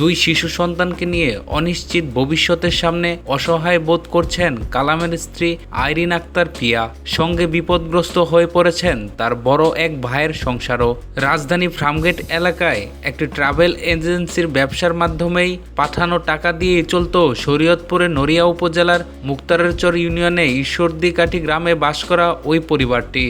দুই শিশু সন্তানকে নিয়ে অনিশ্চিত ভবিষ্যতের সামনে অসহায় বোধ করছেন কালামের স্ত্রী আইরিন আক্তার পিয়া। সঙ্গে বিপদগ্রস্ত হয়ে পড়েছেন তার বড় এক ভাইয়ের সংসারও। রাজধানী ফার্মগেট এলাকায় একটি ট্রাভেল এজেন্সির ব্যবসার মাধ্যমেই পাঠানো টাকা দিয়ে চলত শরীয়তপুরের নড়িয়া উপজেলার মুক্তারেরচর ইউনিয়নে ঈশ্বরদীকাঠি গ্রামে বাস করা ওই পরিবারটি।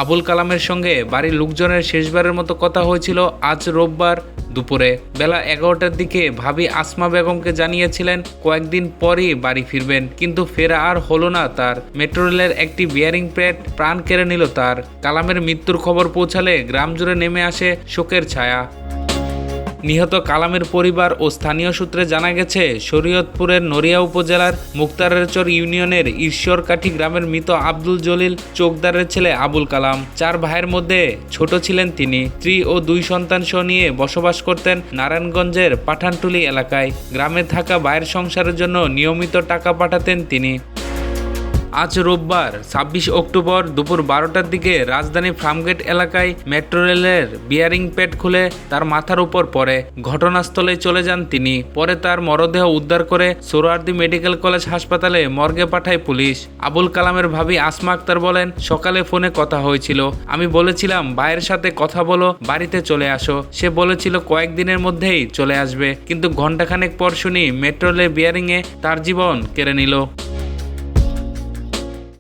আবুল কালামের সঙ্গে বাড়ির লোকজনের শেষবারের মতো কথা হয়েছিল আজ রোববার দুপুরে বেলা 11টার দিকে ভাবি আসমা বেগমকে জানিয়েছিলেন কয়েকদিন পরই বাড়ি ফিরবেন, কিন্তু ফেরা আর হলো না তার। মেট্রো রেলের একটি বিয়ারিং প্যাড প্রাণ কেড়ে নিল তার। কালামের মৃত্যুর খবর পৌঁছালে গ্রাম জুড়ে নেমে আসে শোকের ছায়া। নিহত কালামের পরিবার ও স্থানীয় সূত্রে জানা গেছে, শরীয়তপুরের নড়িয়া উপজেলার মুক্তারেরচর ইউনিয়নের ঈশ্বরকাঠি গ্রামের মৃত আব্দুল জলিল চোকদারের ছেলে আবুল কালাম। 4 ভাইয়ের মধ্যে ছোট ছিলেন তিনি। স্ত্রী ও 2 সন্তান সহ নিয়ে বসবাস করতেন নারায়ণগঞ্জের পাঠানটুলি এলাকায়। গ্রামে থাকা ভাইয়ের সংসারের জন্য নিয়মিত টাকা পাঠাতেন তিনি। আজ রোববার 26 অক্টোবর দুপুর 12টার দিকে রাজধানী ফার্মগেট এলাকায় মেট্রো রেলের বিয়ারিং প্যাড খুলে তার মাথার উপর পড়ে। ঘটনাস্থলে চলে যান তিনি। পরে তার মরদেহ উদ্ধার করে সোহরাওয়ার্দী মেডিকেল কলেজ হাসপাতালে মর্গে পাঠায় পুলিশ। আবুল কালামের ভাবি আসমা আক্তার বলেন, সকালে ফোনে কথা হয়েছিল। আমি বলেছিলাম ভাইয়ের সাথে কথা বলো, বাড়িতে চলে আসো। সে বলেছিল কয়েকদিনের মধ্যেই চলে আসবে, কিন্তু ঘণ্টাখানেক পর শুনি মেট্রো রেলের বিয়ারিংয়ে তার জীবন কেড়ে নিল।